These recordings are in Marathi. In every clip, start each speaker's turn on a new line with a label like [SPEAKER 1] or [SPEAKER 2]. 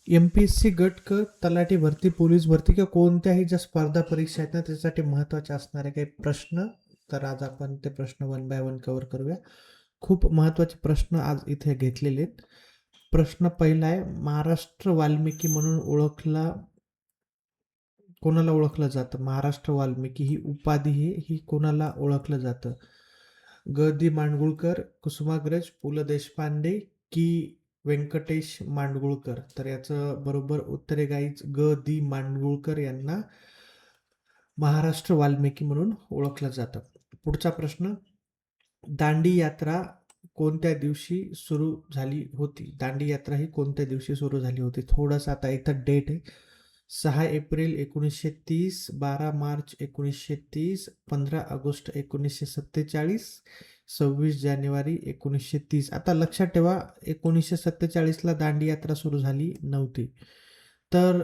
[SPEAKER 1] एम-पी-एस-सी गट क तलाठी भरती, पोलीस भरती किंवा कोणत्याही ज्या स्पर्धा परीक्षा आहेत ना, त्याच्यासाठी महत्त्वाचे असणारे काही प्रश्न. तर आज आपण ते प्रश्न वन बाय वन कव्हर करूया. खूप महत्त्वाचे प्रश्न आज इथे घेतलेले आहेत. प्रश्न पहिला आहे, महाराष्ट्र वाल्मिकी म्हणून कोणाला ओळखलं जातं? महाराष्ट्र वाल्मिकी ही उपाधी ही कोणाला ओळखलं जातं? ग. दी. माडगूळकर, कुसुमाग्रज, पु. ल. देशपांडे की व्यंकटेश माडगूळकर? तर याचं बरोबर उत्तर आहे गाईज, ग. दी. माडगूळकर यांना महाराष्ट्र वाल्मिकी म्हणून ओळखलं जातं. पुढचा प्रश्न, दांडी यात्रा कोणत्या दिवशी सुरू झाली होती? दांडी यात्रा ही कोणत्या दिवशी सुरू झाली होती? थोडंसं आता इथं डेट आहे. 6 एप्रिल 1930, 12 मार्च 1930, 15 ऑगस्ट 1947, 26 जानेवारी 1930. आता लक्षात ठेवा, 1947ला दांडी यात्रा सुरू झाली नव्हती. तर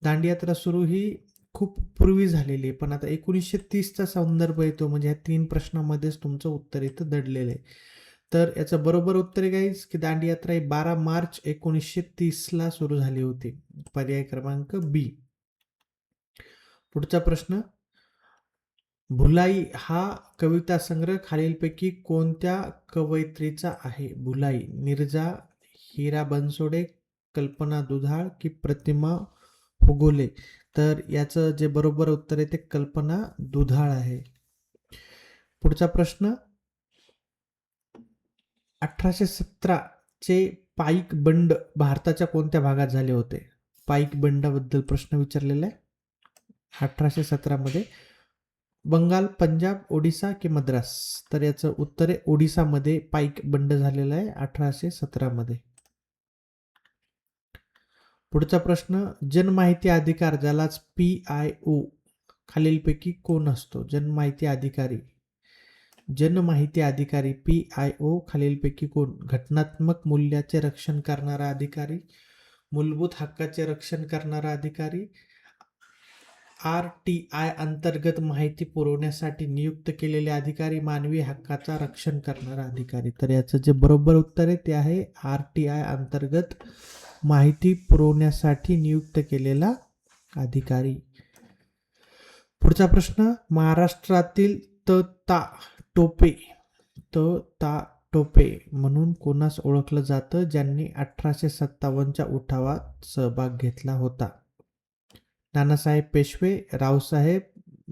[SPEAKER 1] दांडी यात्रा सुरू ही खूप पूर्वी झालेली आहे. पण आता 1930चा संदर्भ येतो, म्हणजे ह्या 3 प्रश्नामध्येच तुमचं उत्तर इथं दडलेलं आहे. तर याचं बरोबर उत्तर आहे गाईज की दांडी यात्रा ही 12 मार्च 1930ला सुरू झाली होती. पर्याय क्रमांक बी. पुढचा प्रश्न, भुलाई हा कविता संग्रह खालीलपैकी कोणत्या कवयित्रीचा आहे? भुलाई, नीरजा, हिरा बनसोडे, कल्पना दुधाळ की प्रतिमा हुगोले? तर याचं जे बरोबर उत्तर आहे ते कल्पना दुधाळ आहे. पुढचा प्रश्न, 1817 चे पाईक बंड भारताच्या कोणत्या भागात झाले होते? पाईक बंडाबद्दल प्रश्न विचारलेला आहे. 1817 मध्ये बंगाल, पंजाब, ओडिसा की मद्रास? तर याचं उत्तर आहे ओडिसामध्ये पाईक बंड झालेला आहे 1817 मध्ये. पुढचा प्रश्न, जनमाहिती अधिकार ज्यालाच PIO खालीलपैकी कोण असतो? जनमाहिती अधिकारी PIO खालीलपैकी कोण? घटनात्मक मूल्याचे रक्षण करणारा अधिकारी, मूलभूत हक्काचे रक्षण करणारा अधिकारी, RTI अंतर्गत माहिती पुरवण्यासाठी नियुक्त केलेले अधिकारी, मानवी हक्काचा रक्षण करणारा अधिकारी? तर याचं जे बरोबर उत्तर आहे ते आहे RTI अंतर्गत माहिती पुरवण्यासाठी नियुक्त केलेला अधिकारी. पुढचा प्रश्न, महाराष्ट्रातील त ता टोपे म्हणून कोणास ओळखलं जातं ज्यांनी 1857च्या उठावात सहभाग घेतला होता? नानासाहेब पेशवे, रावसाहेब,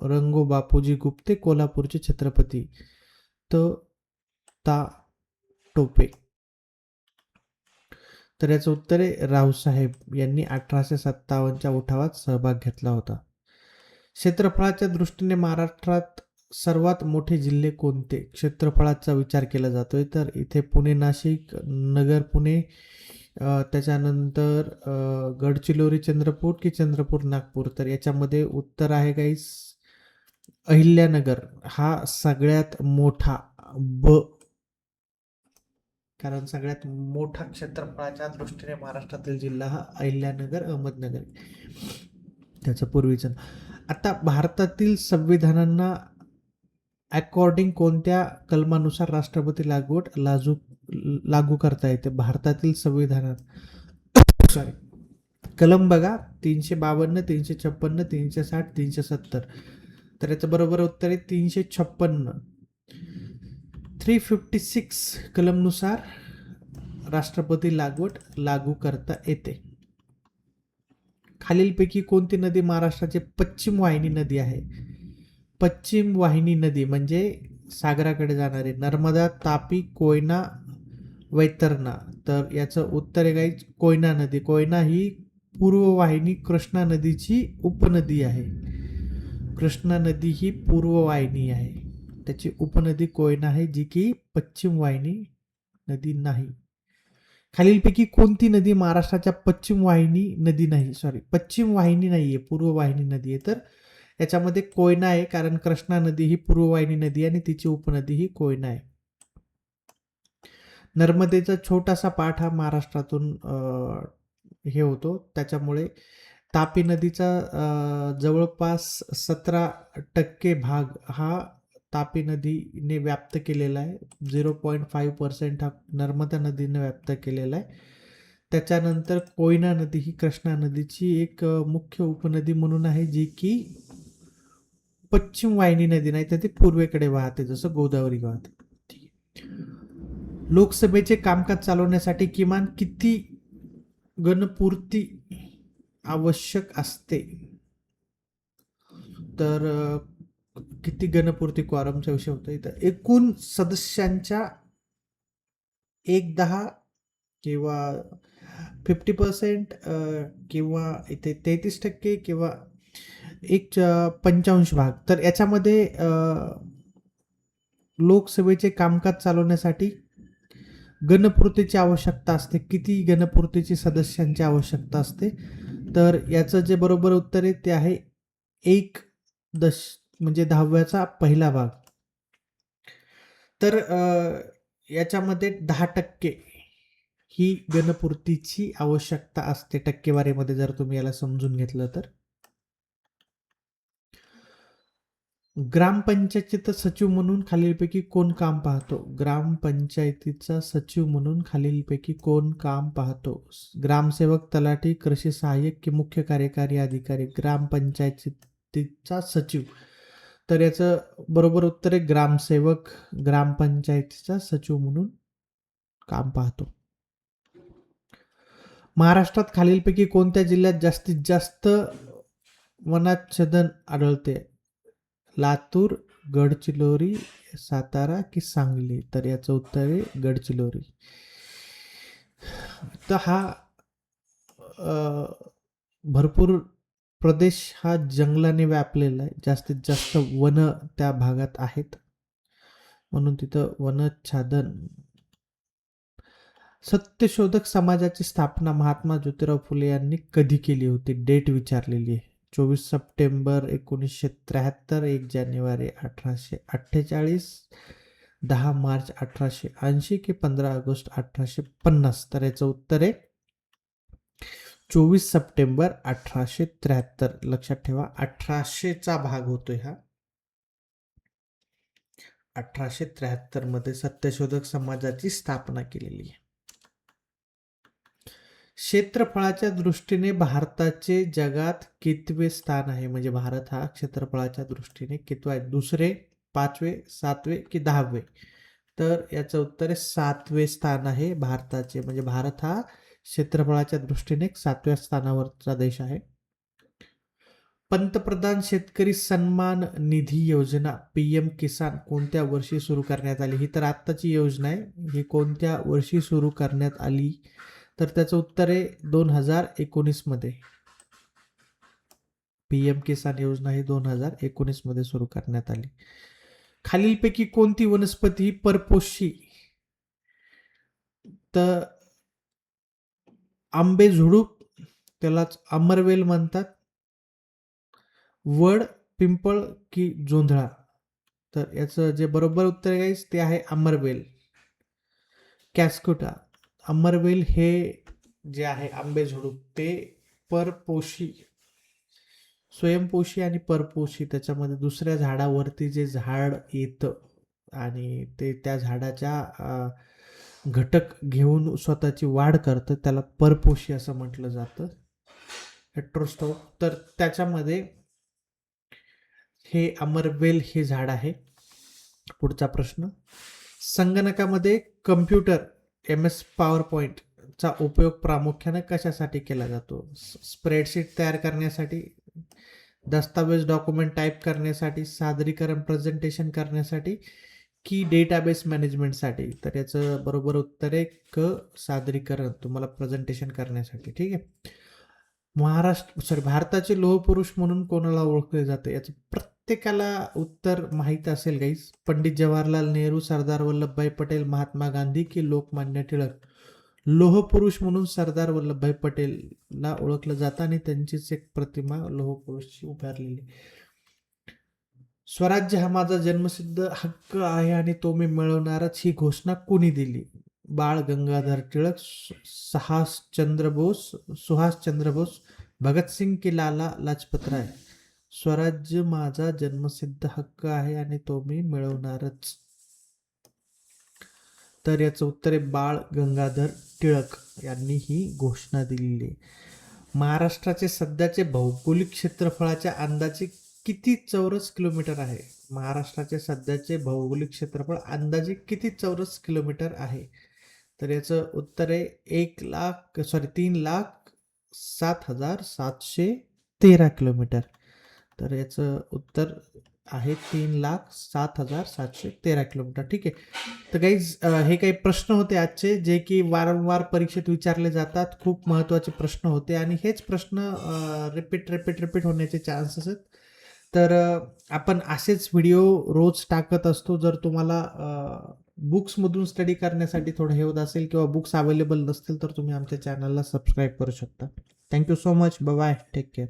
[SPEAKER 1] रंगो बापूजी गुप्ते, कोल्हापूरचे छत्रपती? ता टोपे. तर याचं उत्तर आहे रावसाहेब यांनी 1857च्या उठावात सहभाग घेतला होता. क्षेत्रफळाच्या दृष्टीने महाराष्ट्रात सर्वात मोठे जिल्हे कोणते? क्षेत्रफळाचा विचार केला जातोय तर इथे पुणे नाशिक, नगर पुणे, त्याच्यानंतर गडचिरोली चंद्रपूर की चंद्रपूर नागपूर? तर याच्यामध्ये उत्तर आहे गाईस अहिल्यानगर हा सगळ्यात मोठा, कारण सगळ्यात मोठा क्षेत्रफळाच्या दृष्टीने महाराष्ट्रातील जिल्हा हा अहिल्यानगर, अहमदनगर, त्याचं पूर्वीचं. आता भारतातील संविधानांना अकॉर्डिंग कोणत्या कलमानुसार राष्ट्रपती लागू करता येते? भारतातील संविधानात सॉरी कलम बघा, 352, 356, 360, 370. तर याचं बरोबर उत्तर आहे 356. 356 कलमनुसार राष्ट्रपती लागू करता येते. खालीलपैकी कोणती नदी महाराष्ट्राची पश्चिम वाहिनी नदी आहे? पश्चिम वाहिनी नदी म्हणजे सागराकडे जाणारी, नर्मदा, तापी, कोयना, वैतरणा? तर याचं उत्तर आहे गाईज कोयना नदी. कोयना ही पूर्व वाहिनी कृष्णा नदीची उपनदी आहे. कृष्णा नदी ही पूर्व वाहिनी आहे, त्याची उपनदी कोयना आहे, जी की पश्चिम वाहिनी नदी नाही. खालीलपैकी कोणती नदी महाराष्ट्राच्या पश्चिम वाहिनी नदी नाही? पश्चिम वाहिनी नाहीये, पूर्व वाहिनी नदी आहे. तर याच्यामध्ये कोयना आहे, कारण कृष्णा नदी ही पूर्व वाहिनी नदी आहे आणि तिची उपनदी ही कोयना आहे. नर्मदेचा छोटासा पाठ हा महाराष्ट्रातून हे होतो, त्याच्यामुळे तापी नदीचा जवळपास 17% भाग हा तापी नदीने व्याप्त केलेला आहे. 0.5% हा नर्मदा नदीने व्याप्त केलेला आहे. त्याच्यानंतर कोयना नदी ही कृष्णा नदीची एक मुख्य उपनदी म्हणून आहे, जी की पश्चिम वाहिनी नदी नाही तर ती पूर्वेकडे वाहते, जसं गोदावरी वाहते. ठीक आहे. लोकसभेचे कामकाज चालवण्यासाठी किमान किती गणपूर्ती आवश्यक असते? तर किती गणपूर्ती क्वारमचा विषय होता इथं. एकूण सदस्यांच्या 1/10 किंवा 50% किंवा इथे 33% किंवा 1/55 भाग. तर याच्यामध्ये लोकसभेचे कामकाज चालवण्यासाठी गणपूर्तीची आवश्यकता असते. किती गणपूर्तीची सदस्यांची आवश्यकता असते? तर याचं जे बरोबर उत्तर आहे ते आहे 1 म्हणजे 10व्याचा पहिला भाग. तर याच्यामध्ये 10% ही गणपूर्तीची आवश्यकता असते टक्केवारीमध्ये, जर तुम्ही याला समजून घेतलं तर. ग्रामपंचायतीचा सचिव म्हणून खालीलपैकी कोण काम पाहतो? ग्रामपंचायतीचा सचिव म्हणून खालीलपैकी कोण काम पाहतो? ग्रामसेवक, तलाठी, कृषी सहाय्यक की मुख्य कार्यकारी अधिकारी? ग्रामपंचायतीचा सचिव. तर याचं बरोबर उत्तर आहे ग्रामसेवक ग्रामपंचायतीचा सचिव म्हणून काम पाहतो. महाराष्ट्रात खालीलपैकी कोणत्या जिल्ह्यात जास्तीत जास्त वनाच्छेदन आढळते? लातूर, गडचिरोली, सातारा की सांगली? तर याचं उत्तर आहे गडचिरोली. तर हा भरपूर प्रदेश हा जंगलाने व्यापलेला आहे. जास्तीत जास्त वन त्या भागात आहेत, म्हणून तिथं वनच्छेदन. सत्यशोधक समाजाची स्थापना महात्मा ज्योतिराव फुले यांनी कधी केली होती? डेट विचारलेली आहे. 24 सप्टेंबर 1973, 1 जानेवारी 1848, 10 मार्च 1880 की 15 ऑगस्ट 1850? तर याचं उत्तर आहे 24 सप्टेंबर 1873. लक्षात ठेवा, 1800चा भाग होतोय हा. 1873 मध्ये सत्यशोधक समाजाची स्थापना केलेली आहे. क्षेत्रफळाच्या दृष्टीने भारताचे जगात कितवे स्थान आहे? म्हणजे भारत हा क्षेत्रफळाच्या दृष्टीने कितवा आहे? दुसरे, 5वे, 7वे की 10वे? तर याचं उत्तर आहे 7वे स्थान आहे भारताचे. म्हणजे भारत हा क्षेत्रफळाच्या दृष्टीने 7व्या स्थानावरचा देश आहे. पंतप्रधान शेतकरी सन्मान निधी योजना PM किसान कोणत्या वर्षी सुरू करण्यात आली? ही तर आत्ताची योजना आहे. ही कोणत्या वर्षी सुरू करण्यात आली? तर त्याचं उत्तर आहे 2019 मध्ये. PM किसान योजना ही 2019 मध्ये सुरू करण्यात आली. खालीलपैकी कोणती वनस्पती ही परपोषी? तर आंबे झुडूप, त्यालाच अमरवेल म्हणतात, वड, पिंपळ की जोंधळा? तर याचं जे बरोबर उत्तर आहे ते आहे अमरवेल, कॅस्कुटा. अमरवेल हे जे आहे आंबे झुडूप ते परपोषी, स्वयंपोषी आणि परपोषी, त्याच्यामध्ये दुसऱ्या झाडावरती जे झाड येतं आणि ते त्या झाडाच्या घटक घेऊन स्वतःची वाढ करतं, त्याला परपोषी असं म्हटलं जातं, हेट्रोस्टॉक. तर त्याच्यामध्ये हे अमरवेल हे झाड आहे. पुढचा प्रश्न, संगणकामध्ये कम्प्युटर MS PowerPoint चा उपयोग प्रामुख्याने कशासाठी केला जातो? स्प्रेडशीट तयार करण्यासाठी, दस्तावेज डॉक्युमेंट टाईप करण्यासाठी, सादरीकरण प्रेझेंटेशन करण्यासाठी की डेटाबेस मॅनेजमेंटसाठी? तर याचं बरोबर उत्तर आहे सादरीकरण, तुम्हाला प्रेझेंटेशन करण्यासाठी. ठीक आहे. भारताचे लोहपुरुष म्हणून कोणाला ओळखले जाते? याचं प्रत्येकाला उत्तर माहीत असेल गाईस. पंडित जवाहरलाल नेहरू, सरदार वल्लभभाई पटेल, महात्मा गांधी की लोकमान्य टिळक? लोहपुरुष म्हणून सरदार वल्लभभाई पटेलला ओळखलं जातं आणि त्यांचीच एक प्रतिमा लोहपुरुषची उभारलेली. स्वराज्य हा माझा जन्मसिद्ध हक्क आहे आणि तो मी मिळवणारच, ही घोषणा कोणी दिली? बाळ गंगाधर टिळक, सुभाषचंद्र बोस, भगतसिंग की लाला लाजपत राय? स्वराज्य माझा जन्मसिद्ध हक्क आहे आणि तो मी मिळवणारच. तर याचं उत्तर आहे बाळ गंगाधर टिळक यांनी ही घोषणा दिलेली आहे. महाराष्ट्राचे सध्याचे भौगोलिक क्षेत्रफळाच्या अंदाजे किती चौरस किलोमीटर आहे? महाराष्ट्राचे सध्याचे भौगोलिक क्षेत्रफळ अंदाजे किती चौरस किलोमीटर आहे? तर याचं उत्तर आहे 3,07,713 किलोमीटर. तर याचं उत्तर आहे 3,07,713 किलोमीटर. ठीक आहे. तर गाईज हे काही प्रश्न होते आजचे जे की वारंवार परीक्षेत विचारले जातात. खूप महत्त्वाचे प्रश्न होते आणि हेच प्रश्न रिपीट होण्याचे चान्सेस आहेत. तर आपण असेच व्हिडिओ रोज टाकत असतो. जर तुम्हाला बुक्समधून स्टडी करण्यासाठी थोडं हे होत असेल किंवा बुक्स अवेलेबल नसतील तर तुम्ही आमच्या चॅनलला सबस्क्राईब करू शकता. Thank you so much. Bye. Take care.